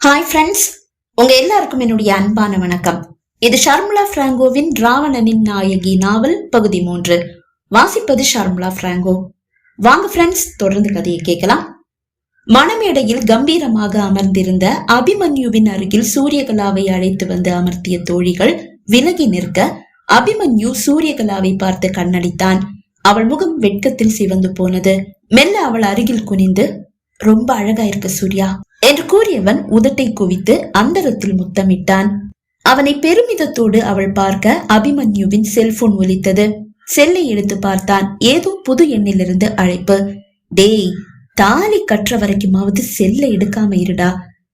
Hi friends, உங்க எல்லாருக்கும் என்னுடைய அன்பான வணக்கம். இது ஷர்மிளா பிராங்கோவின் ராவணனின் நாயகி நாவல் பகுதி 3. வாசிப்பது ஷர்மிளா பிராங்கோ. வாங்க ஃப்ரெண்ட்ஸ், தொடர்ந்து கதையை கேட்கலாம். மணமேடையில் கம்பீரமாக அமர்ந்திருந்த அபிமன்யுவின் அருகில் சூரியகலாவை அழைத்து வந்து அமர்த்திய தோழிகள் விலகி நிற்க அபிமன்யு சூரியகலாவை பார்த்து கண்ணடித்தான். அவள் முகம் வெட்கத்தில் சிவந்து போனது. மெல்ல அவள் அருகில் குனிந்து, ரொம்ப அழகா இருக்கு சூர்யா என்று கூறியவன் உதட்டை குவித்து அந்தரத்தில் முத்தமிட்டான். அவனை பெருமிதத்தோடு அவள் பார்க்க அபிமன்யுவின் செல்போன் ஒலித்தது. செல்லை எடுத்து பார்த்தான். ஏதோ புது எண்ணிலிருந்து அழைப்பு. டேய், தாலி கற்ற வரைக்குமாவது செல்லை எடுக்காம இருடா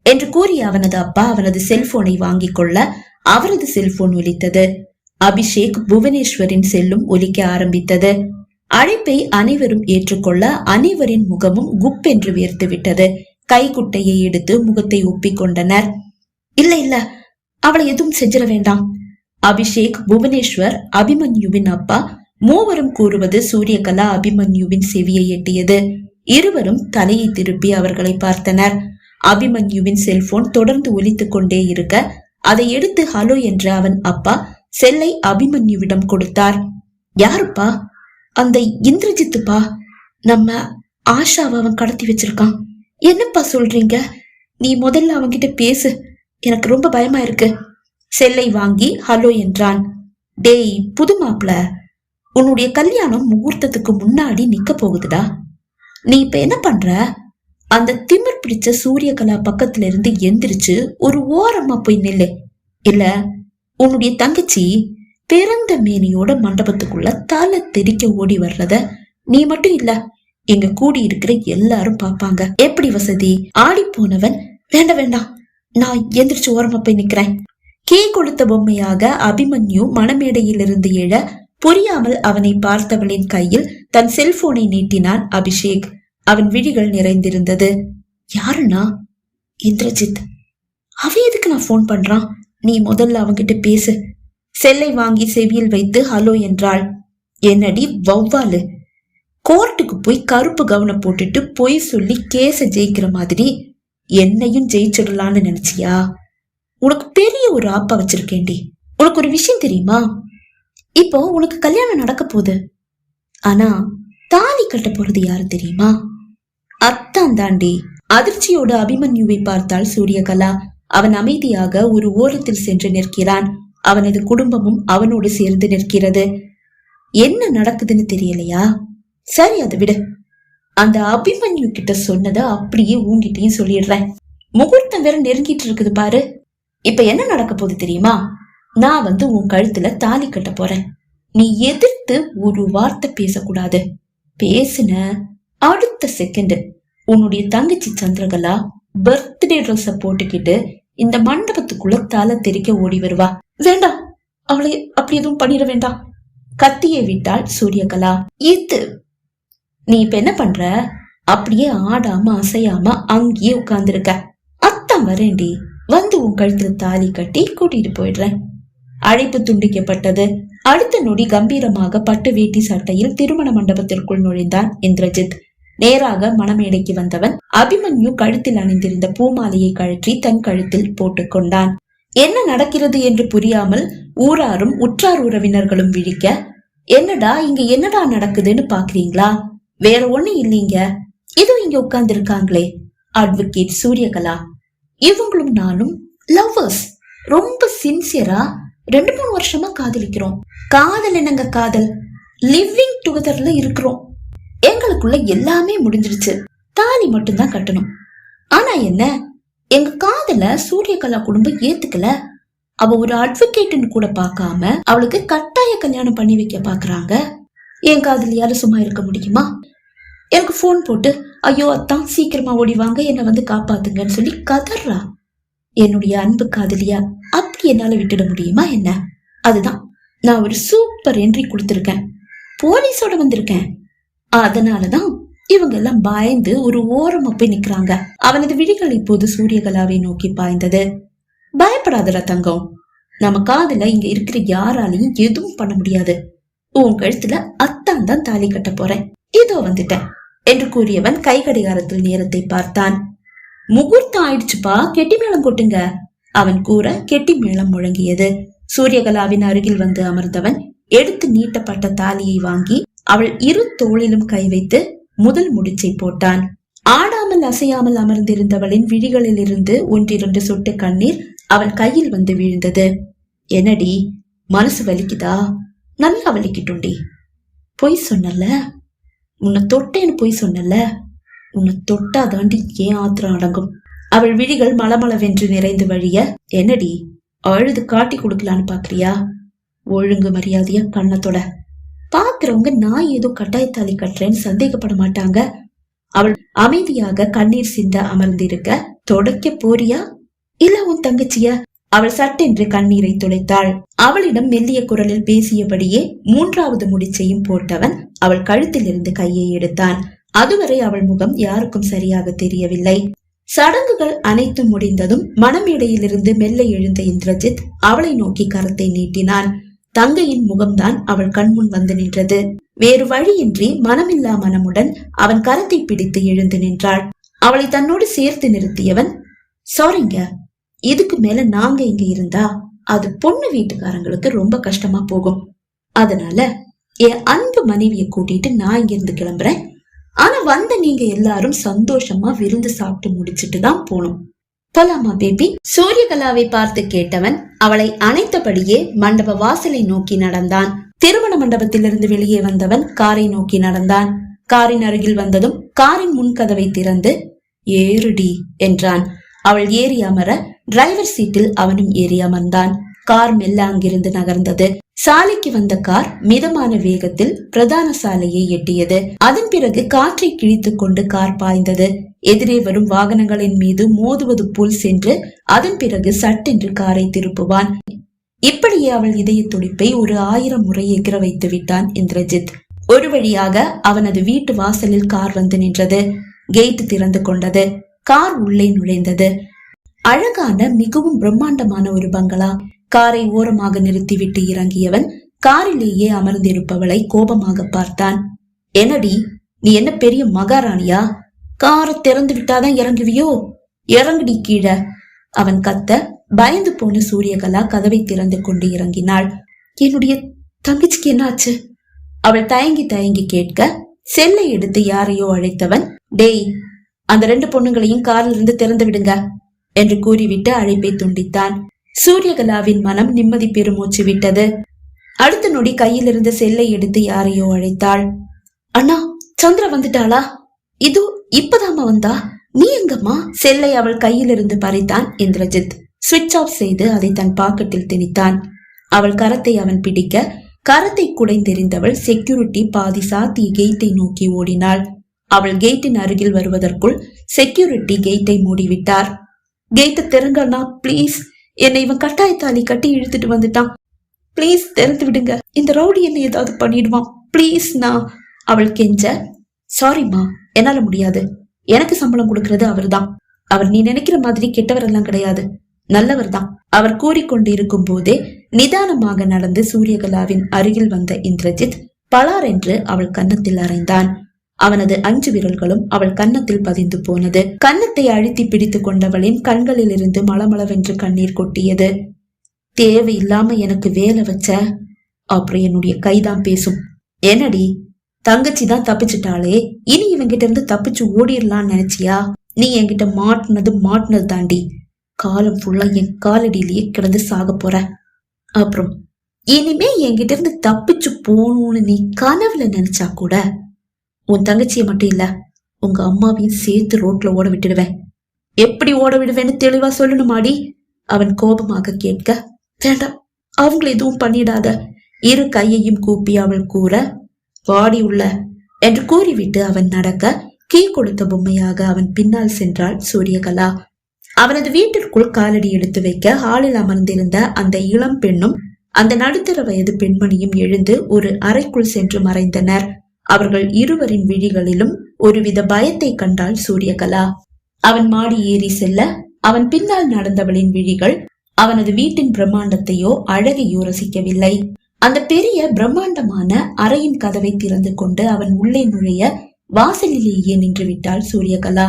என்று கூறிய அவனது அப்பா அவனது செல்போனை வாங்கிக் கொள்ள அவரது செல்போன் ஒலித்தது. அபிஷேக் புவனேஸ்வரின் செல்லும் ஒலிக்க ஆரம்பித்தது. அழைப்பை அனைவரும் ஏற்றுக்கொள்ள அனைவரின் முகமும் குப்பென்று வியர்த்து விட்டது. கைக்குட்டையை எடுத்து முகத்தை ஒப்பிக் கொண்டனர். இல்ல இல்ல, அவளை எதுவும் செஞ்சிட வேண்டாம். அபிஷேக், புவனேஸ்வர், அபிமன்யுவின் அப்பா மூவரும் கூறுவது சூரியகலா அபிமன்யுவின் செவியை எட்டியது. இருவரும் தலையை திருப்பி அவர்களை பார்த்தனர். அபிமன்யுவின் செல்போன் தொடர்ந்து ஒலித்துக் கொண்டே இருக்க அதை எடுத்து ஹலோ என்ற அவன் அப்பா செல்லை அபிமன்யுவிடம் கொடுத்தார். யாருப்பா? அந்த இந்திரஜித்துப்பா. நம்ம ஆஷாவை அவன் கடத்தி வச்சிருக்கான். என்னப்பா சொல்றீங்க? நீ முதல்ல அவன்கிட்ட பேசு, எனக்கு ரொம்ப பயமா இருக்கு. செல்லை வாங்கி ஹலோ என்றான். டேய் புது மாப்பிள, உன்னுடைய கல்யாணம் முகூர்த்தத்துக்கு முன்னாடி நிக்க போகுதுடா. நீ இப்ப என்ன பண்ற? அந்த திமிர் பிடிச்ச சூரியகலா பக்கத்துல இருந்து எந்திரிச்சு ஒரு ஓரமா போய் நில்லு. இல்ல உன்னுடைய தங்கச்சி பிறந்த மேனியோட மண்டபத்துக்குள்ள தலை தெறிக்க ஓடி வர்றத நீ மட்டும் இல்ல, எங்க கூடி இருக்கிற எல்லாரும் பாப்பாங்க. எப்படி வசதி? ஆடி போனவன், வேண்டாம் வேண்டாம், நான் எந்திரிச்சு ஓரமா போய் நிக்கிறேன். கீ கொடுத்த பொம்மையாக அபிமன்யு மணமேடையில் இருந்து எழ புரியாமல் அவனை பார்த்தவளின் கையில் தன் செல்போனை நீட்டினான் அபிஷேக். அவன் விழிகள் நிறைந்திருந்தது. யாருன்னா? இந்திரஜித். அவன் எதுக்கு நான் போன் பண்றான்? நீ முதல்ல அவன்கிட்ட பேசு. செல்லை வாங்கி செவியில் வைத்து ஹலோ என்றாள். என்னடி வௌவாலு, கோர்ட்டுக்கு போய் கருப்பு கவனம் போட்டுட்டு பொய் சொல்லி கேஸ ஜெயிக்கிற மாதிரி என்னையும் ஜெயிச்சிடலான்னு நினைச்சியா? உனக்கு பெரிய ஒரு ஆப்பா வச்சிருக்கேன்டி. உனக்கு ஒரு விஷயம் தெரியுமா? இப்போ உனக்கு கல்யாணம் நடக்க போகுது. ஆனா தாலி கட்ட போறது யாரு தெரியுமா? அத்தான் தாண்டி. அதிர்ச்சியோடு அபிமன்யுவை பார்த்தாள் சூரியகலா. அவன் அமைதியாக ஒரு ஓரத்தில் சென்று நிற்கிறான். அவனது குடும்பமும் அவனோடு சேர்ந்து நிற்கிறது. என்ன நடக்குதுன்னு தெரியலையா? சரி, அதை விடு. அந்த அபிமன்யு கிட்ட சொன்னதை அப்படியே உன்கிட்டயும் சொல்லிடுறேன். முகூர்த்தம் வேற நெருங்கிட்டு இருக்குது பாரு. இப்ப என்ன நடக்க போகுது தெரியுமா? நான் உன் கழுத்துல தாலி கட்ட போறேன். நீ எதிர்த்து ஒரு வார்த்தை பேசக்கூடாது. பேசுன அடுத்த செகண்ட் உன்னுடைய தங்கச்சி சந்திரகலா பர்த்டே ட்ரெஸ்ஸ போட்டுக்கிட்டு இந்த மண்டபத்துக்குள்ள தலை தெறிக்க ஓடி வருவா. வேண்டாம், அவளை அப்படி எதுவும் பண்ணிட வேண்டாம். கத்தியை விட்டாள் சூரியகலா. இது நீ இப்ப என்ன பண்ற? அப்படியே ஆடாம அசையாம அங்கேயே உட்கார்ந்துருக்க. அத்தான் வரேண்டி, உன் கழுத்துல தாலி கட்டி கூட்டிட்டு போயிடுறேன். அழைப்பு துண்டிக்கப்பட்டது. அடுத்த நொடி கம்பீரமாக பட்டு வேட்டி சட்டையில் திருமண மண்டபத்திற்குள் நுழைந்தான் இந்திரஜித். நேராக மணமேடைக்கு வந்தவன் அபிமன்யு கழுத்தில் அணிந்திருந்த பூமாலையை கழற்றி தன் கழுத்தில் போட்டுக் கொண்டான். என்ன நடக்கிறது என்று புரியாமல் ஊராரும் உற்றார் உறவினர்களும் விழிக்க, என்னடா இங்க என்னடா நடக்குதுன்னு பாக்குறீங்களா? வேற ஒண்ணு இல்லீங்க, இதோ இங்க உட்கார்ந்து இருக்காங்களே அட்வொகேட் சூரியகலா. இவங்களும் நானும் லவ்வர்ஸ். ரொம்ப சின்சியரா 2-3 வருஷமா காதலிக்கிறோம். காதல் என்னங்க காதல், லிவிங் டுகெதர்ல இருக்கிறோம். எங்களுக்குள்ள எல்லாமே முடிஞ்சிருச்சு. தாலி மட்டும்தான் கட்டணும். ஆனா என்ன, எங்க காதல சூரியகலா குடும்பம் ஏத்துக்கல. அவ ஒரு அட்வொகேட்னு கூட பாக்காம அவளுக்கு கட்டாய கல்யாணம் பண்ணி வைக்க பாக்குறாங்க. என் காதலியால சும்மா இருக்க முடியுமா? எனக்கு போன் போட்டு, ஐயோ அத்தான் சீக்கிரமா ஓடிவாங்க, என்ன காப்பாத்துங்கன்னு சொல்லி கதறா. என்னுடைய அன்பு காதலியா அப்படி என்னால விட்டுட முடியுமா என்ன? அதுதான் நான் ஒரு சூப்பர் என்ட்ரி கொடுத்திருக்கேன். போலீஸோட வந்திருக்கேன். அதனாலதான் இவங்க எல்லாம் பயந்து ஒரு ஓரமா போய் நிக்கிறாங்க. அவனது விழிகள் இப்போது சூரியகலாவை நோக்கி பாய்ந்தது. பயப்படாதடா தங்கம், நம்ம காதல இங்க இருக்கிற யாராலையும் எதுவும் பண்ண முடியாது. உன் கழுத்துல அத்தான் தான் தாலி கட்ட போறேன். இதோ வந்துட்டேன் என்று கூறியவன் கை கடிகாரத்தில் நேரத்தை பார்த்தான். முகூர்த்தம் ஆயிடுச்சுப்பா, கெட்டி மேளம் கொட்டுங்க அவன் கூற கெட்டி மேளம் முழங்கியது. சூரியகலாவின் அருகில் வந்து அமர்ந்தவன் எடுத்து நீட்டப்பட்ட தாலியை வாங்கி அவள் இரு தோளிலும் கை வைத்து முதல் முடிச்சை போட்டான். ஆடாமல் அசையாமல் அமர்ந்திருந்தவளின் விழிகளில் இருந்து ஒன்றிரண்டு சொட்டு கண்ணீர் அவன் கையில் வந்து வீழ்ந்தது. என்னடி, மனசு வலிக்குதா? நல்லா வலிக்கிட்டுண்டி. பொய் சொன்னல, உன்னை தொட்டேன்னு பொய் சொன்னல, உன்னை தொட்டா தாண்டி ஏன் ஆத்திரம் அடங்கும். அவள் விழிகள் மலமளவென்று நிறைந்து வழிய, என்னடி அழுது காட்டி கொடுக்கலான்னு பாக்குறியா? ஒழுங்கு மரியாதையா கண்ணத்தோட பாக்குறவங்க நான் ஏதோ கட்டாயத்தாலி கட்டுறேன்னு சந்தேகப்பட மாட்டாங்க. அவள் அமைதியாக கண்ணீர் சிந்த அமர்ந்திருக்க, தொடக்க போறியா இல்ல உன் தங்கச்சிய? அவள் சட்டென்று கண்ணீரை துளைத்தாள். அவளிடம் மெல்லிய குரலில் பேசியபடியே மூன்றாவது முடிச்சையும் போட்டவன் அவள் கழுத்தில் இருந்து கையை எடுத்தான். அதுவரை அவள் முகம் யாருக்கும் சரியாக தெரியவில்லை. சடங்குகள் அனைத்தும் முடிந்ததும் மணமேடையிலிருந்து மெல்ல எழுந்த இந்திரஜித் அவளை நோக்கி கரத்தை நீட்டினான். தங்கையின் முகம்தான் அவள் கண்முன் வந்து நின்றது. வேறு வழியின்றி மனமில்லா மனமுடன் அவன் கரத்தை பிடித்து எழுந்து நின்றாள். அவளை தன்னோடு சேர்த்து நிறுத்தியவன், சாரிங்க, இதுக்கு மேல நாங்க இங்க இருந்தா அது பொண்ணு வீட்டுக்காரங்களுக்கு ரொம்ப கஷ்டமா போகும். அதனால என் அன்பு மனைவிய கூட்டிட்டு நான் இங்க இருந்து கிளம்புறேன். ஆனா வந்த நீங்க எல்லாரும் சந்தோஷமா விருந்து சாப்பிட்டு முடிச்சிட்டு தான் போகணும். போலாமா பேபி? சூரியகலாவை பார்த்து கேட்டவன் அவளை அணைத்தபடியே மண்டப வாசலை நோக்கி நடந்தான். திருமண மண்டபத்திலிருந்து வெளியே வந்தவன் காரை நோக்கி நடந்தான். காரின் அருகில் வந்ததும் காரின் முன்கதவை திறந்து ஏறுடி என்றான். அவள் ஏறி அமர டிரைவர் சீட்டில் அவனும் ஏறி அமர்ந்தான். கார் மெல்ல அங்கிருந்து நகர்ந்தது. சாலைக்கு வந்த கார் மிதமான வேகத்தில் பிரதான சாலையை எட்டியது. அதன் பிறகு காற்றை கிழித்துக் கொண்டு கார் பாய்ந்தது. எதிரே வரும் வாகனங்களின் மீது மோதுவது போல் சென்று அதன் பிறகு சட்டென்று காரை திருப்புவான். இப்படியே அவள் இதய துடிப்பை ஒரு 1000 முறை எகிர வைத்து விட்டான் இந்திரஜித். ஒரு வழியாக அவனது வீட்டு வாசலில் கார் வந்து நின்றது. கேட் திறந்து கொண்டது. கார் உள்ளே நுழைந்தது. அழகான மிகவும் பிரம்மாண்டமான ஒரு பங்களா. காரை ஓரமாக நிறுத்திவிட்டு இறங்கியவன் காரிலேயே அமர்ந்திருப்பவளை கோபமாக பார்த்தான். என்னடி, நீ என்ன பெரிய மகாராணியா? காரை திறந்து விட்டாதான் இறங்குவியோ? இறங்குடி கீழே அவன் கத்த. பயந்து போன சூரியகலா கதவை திறந்து கொண்டு இறங்கினாள். என்னுடைய தங்கச்சிக்கு என்னாச்சு? அவள் தயங்கி தயங்கி கேட்க, செல்லை எடுத்து யாரையோ அழைத்தவன், டேய், அந்த 2 பொண்ணுங்களையும் காரில் இருந்து திறந்து விடுங்க என்று கூறிவிட்டு அழைப்பை துண்டித்தான். சூரியகலாவின் மனம் நிம்மதி பெருமூச்சு விட்டது. அடுத்த நொடி கையில் இருந்த செல்லை எடுத்து யாரையோ அழைத்தாள். அண்ணா, சந்திரா வந்துட்டாளா? இது இப்பதாமா வந்தா, நீ எங்கம்மா? செல்லை அவள் கையில் இருந்து பறித்தான் இந்திரஜித். சுவிட்ச் ஆஃப் செய்து அதை தன் பாக்கெட்டில் திணித்தான். அவள் கரத்தை அவன் பிடிக்க, கரத்தை குடைந்தெறிந்தவள் செக்யூரிட்டி பாதி சாத்தி கேட்டை நோக்கி ஓடினாள். அவள் கேட்டின் அருகில் வருவதற்குள் செக்யூரிட்டி கேட்டை மூடிவிட்டார். கேட்டை திறங்கண்ணா பிளீஸ், என்னை இவன் கட்டாயத்தாலி கட்டி இழுத்துட்டு வந்துட்டான், பிளீஸ் திறந்து விடுங்க, இந்த ரவுடி என்ன ஏதாவது பண்ணிடுவான் பிளீஸ்னா அவள் கெஞ்ச. சாரிம்மா, என்னால முடியாது, எனக்கு சம்பளம் கொடுக்கறது அவர்தான். அவர் நீ நினைக்கிற மாதிரி கெட்டவர் எல்லாம் கிடையாது, நல்லவர் தான். அவர் கூறிக்கொண்டு இருக்கும் போதே நிதானமாக நடந்து சூரியகலாவின் அருகில் வந்த இந்திரஜித் பலார் என்று அவள் கன்னத்தில் அறைந்தான். அவனது 5 விரல்களும் அவள் கன்னத்தில் பதிந்து போனது. கன்னத்தை அழுத்தி பிடித்துக் கொண்டவளின் கண்களில் இருந்து மளமளவென்று கண்ணீர் கொட்டியது. தேவையில்லாம எனக்கு வேலை வச்ச, அப்புறம் என்னுடைய கைதான் பேசும். என்னடி, தங்கச்சி தான் தப்பிச்சுட்டாளே, இனி இவங்கிட்ட இருந்து தப்பிச்சு ஓடிடலான்னு நினைச்சியா? நீ என்கிட்ட மாட்டினது தாண்டி. காலம் ஃபுல்லா என் காலடியிலேயே கிடந்து சாக போற. அப்புறம் இனிமே என்கிட்ட இருந்து தப்பிச்சு போகணும்னு நீ கனவுல நினைச்சா கூட உன் தங்கச்சியை மட்டும் இல்ல, உங்க அம்மாவையும் சேர்த்து ரோட்ல ஓட விட்டுடுவேன். எப்படி ஓட விடுவேன்னு தெளிவா சொல்லணுமாடி? அவன் கோபமாக கேட்க, வேண்டாம், அவங்கள எதுவும் பண்ணிடாத. இரு கையையும் கூப்பி அவள் கூற, வாடி உள்ள என்று கூறிவிட்டு அவன் நடக்க, கீ கொடுத்த பொம்மையாக அவன் பின்னால் சென்றாள் சூரியகலா. அவனது வீட்டிற்குள் காலடி எடுத்து வைக்க ஹாலில் அமர்ந்திருந்த அந்த இளம் பெண்ணும் அந்த நடுத்தர வயது பெண்மணியும் எழுந்து ஒரு அறைக்குள் சென்று மறைந்தனர். அவர்கள் இருவரின் விழிகளிலும் ஒருவித பயத்தை கண்டாள் சூரியகலா. அவன் மாடி ஏறி செல்ல அவன் பின்னால் நடந்தவளின் விழிகள் அவனது வீட்டின் பிரம்மாண்டத்தையோ அழகையோ ரசிக்கவில்லை. அந்த பெரிய பிரம்மாண்டமான அறையின் கதவை திறந்து கொண்டு அவன் உள்ளே நுழைய வாசலிலேயே நின்று விட்டாள் சூரியகலா.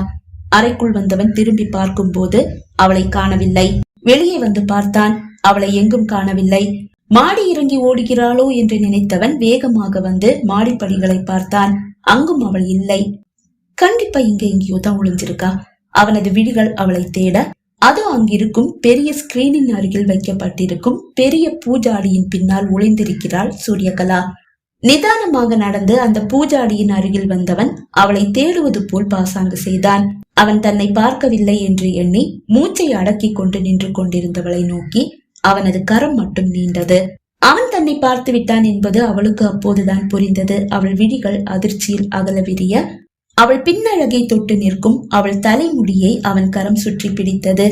அறைக்குள் வந்தவன் திரும்பி பார்க்கும் போது அவளை காணவில்லை. வெளியே வந்து பார்த்தான். அவளை எங்கும் காணவில்லை. மாடி இறங்கி ஓடுகிறாளோ என்று நினைத்தவன் வேகமாக வந்து மாடிப்படிகளை பார்த்தான். அங்கும் அவள் இல்லை. கண்டிப்பா இங்க எங்கேயோ தான் ஒளிஞ்சிருக்கா. அவனது விழிகள் அவளை தேட அது அங்கிருக்கும் பெரிய ஸ்கிரீனின் அருகில் வைக்கப்பட்டிருக்கும் பெரிய பூஜாடியின் பின்னால் ஒளிந்திருக்கிறாள் சூரியகலா. நிதானமாக நடந்து அந்த பூஜாடியின் அருகில் வந்தவன் அவளை தேடுவது போல் பாசாங்கு செய்தான். அவன் தன்னை பார்க்கவில்லை என்று எண்ணி மூச்சை அடக்கி கொண்டு நின்று கொண்டிருந்தவளை நோக்கி அவனது கரம் மட்டும் நீண்டது. அவன் தன்னை பார்த்து விட்டான் என்பது அவளுக்கு அப்போதுதான் புரிந்தது. அவள் விழிகள் அதிர்ச்சியில் அகல விரிய அவள் பின்னழகை தொட்டு நிற்கும் அவள் தலைமுடியை அவன் கரம் சுற்றி பிடித்தது.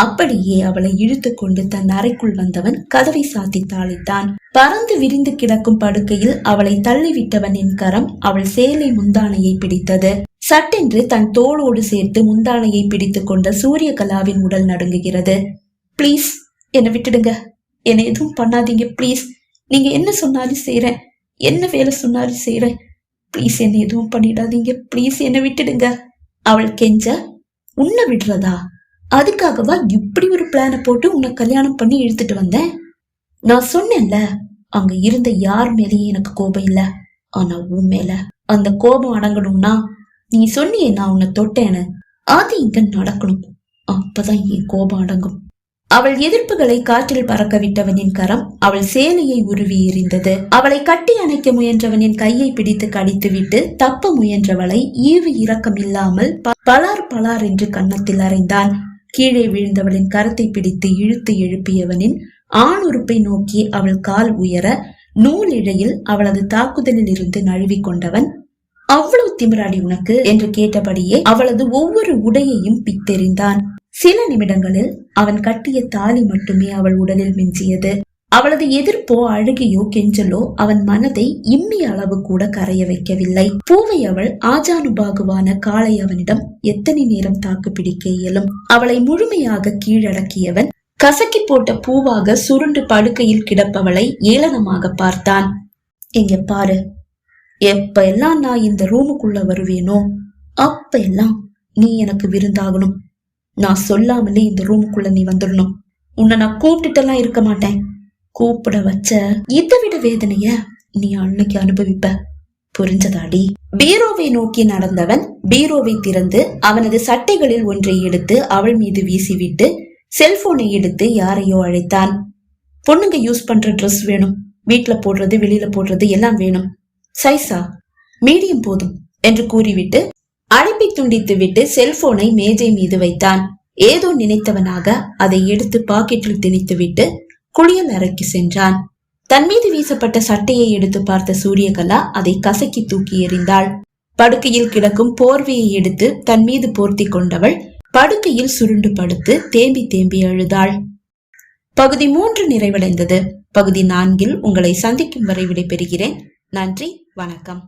அப்படியே அவளை இழுத்து கொண்டு தன் அறைக்குள் வந்தவன் கதவை சாத்தி தாளித்தான். பறந்து விரிந்து கிடக்கும் படுக்கையில் அவளை தள்ளிவிட்டவனின் கரம் அவள் சேலை முந்தானையை பிடித்தது. சட்டென்று தன் தோளோடு சேர்த்து முந்தானையை பிடித்துக் கொண்ட சூரியகலாவின் உடல் நடுங்குகிறது. பிளீஸ் என்னை விட்டுடுங்க, என்னை எதுவும் பண்ணாதீங்க பிளீஸ். நீங்க என்ன சொன்னாலும் செய்யறேன், என்ன வேலை சொன்னாலும் செய்யறேன். பிளீஸ் என்னை எதுவும் பண்ணிடாதீங்க, பிளீஸ் என்னை விட்டுடுங்க. அவள் கெஞ்ச, உன்னை விடுறதா? அதுக்காகவா இப்படி ஒரு பிளான போட்டு உன்னை கல்யாணம் பண்ணி இழுத்துட்டு வந்தேன்? நான் சொன்னேன்ல, அங்க இருந்த யார் மேலேயும் எனக்கு கோபம் இல்ல. ஆனா உன் மேல அந்த கோபம் அடங்கணும்னா நீ சொன்னியே நான் உன்னை தொட்டேன்னு, அது இங்க நடக்கணும். அப்பதான் என் கோபம் அடங்கும். அவள் எதிர்ப்புகளை காற்றில் பறக்க விட்டவனின் கரம் அவள் சேலையை உருவி எறிந்தது. அவளை கட்டி அணைக்க முயன்றவனின் கையை பிடித்து கடித்து விட்டு தப்ப முயன்றவளை ஈவு இரக்கம் இல்லாமல் பலார் பலார் என்று கன்னத்தில் அறைந்தான். கீழே விழுந்தவளின் கரத்தை பிடித்து இழுத்து எழுப்பியவனின் ஆணுறுப்பை நோக்கி அவள் கால் உயர நூல் இழையில் அவளது தாக்குதலில் இருந்து நழுவி கொண்டவன், அவ்வளவு திமிராடி உனக்கு என்று கேட்டபடியே அவளது ஒவ்வொரு உடையையும் பித்தெறிந்தான். சில நிமிடங்களில் அவன் கட்டிய தாலி மட்டுமே அவள் உடலில் மிஞ்சியது. அவளது எதிர்ப்போ அழுகையோ கெஞ்சலோ அவன் மனதை இம்மி அளவு கூட கரைய வைக்கவில்லை. பூவை அவள் ஆஜானுபாகுவான காலை அவனிடம் எத்தனை நேரம் தாக்கு பிடிக்க இயலும்? அவளை முழுமையாக கீழடக்கியவன் கசக்கி போட்ட பூவாக சுருண்டு படுக்கையில் கிடப்பவளை ஏளனமாக பார்த்தான். எங்க பாரு, எப்ப எல்லாம் நான் இந்த ரூமுக்குள்ள வருவேனோ அப்ப எல்லாம் நீ எனக்கு விருந்தாகணும். நான் சொல்லாமலே இந்த ரூமுக்குள்ள நீ வந்துடணும். உன்னை நான் கூப்பிட்டுட்டெல்லாம் இருக்க மாட்டேன். கூப்பிட வச்ச இதை விட வேதனைய நீ அன்னைக்கு அனுபவிப்ப. புரிஞ்சதாடி? பீரோவை நோக்கி நடந்தவன் பீரோவை திறந்து அவனது சட்டைகளில் ஒன்றை எடுத்து அவள் மீது வீசிவிட்டு செல்போனை எடுத்து யாரையோ அழைத்தான். பொண்ணுங்க யூஸ் பண்ற ட்ரெஸ் வேணும், வீட்டுல போடுறது வெளியில போடுறது எல்லாம் வேணும். சைஸா? மீடியம் போதும் என்று கூறிவிட்டு அழைப்பை துண்டித்து விட்டு செல்போனை மேஜை மீது வைத்தான். ஏதோ நினைத்தவனாக அதை எடுத்து பாக்கெட்டில் திணித்து விட்டு குளியல் அறைக்கு சென்றான். தன் மீது வீசப்பட்ட சட்டையை எடுத்து பார்த்த சூரியகலா அதை கசக்கி தூக்கி எறிந்தாள். படுக்கையில் கிடக்கும் போர்வையை எடுத்து தன் மீது போர்த்தி கொண்டவள் படுக்கையில் சுருண்டு படுத்து தேம்பி தேம்பி அழுதாள். பகுதி 3 நிறைவடைந்தது. பகுதி 4 உங்களை சந்திக்கும் வரை விடைபெறுகிறேன். நன்றி, வணக்கம்.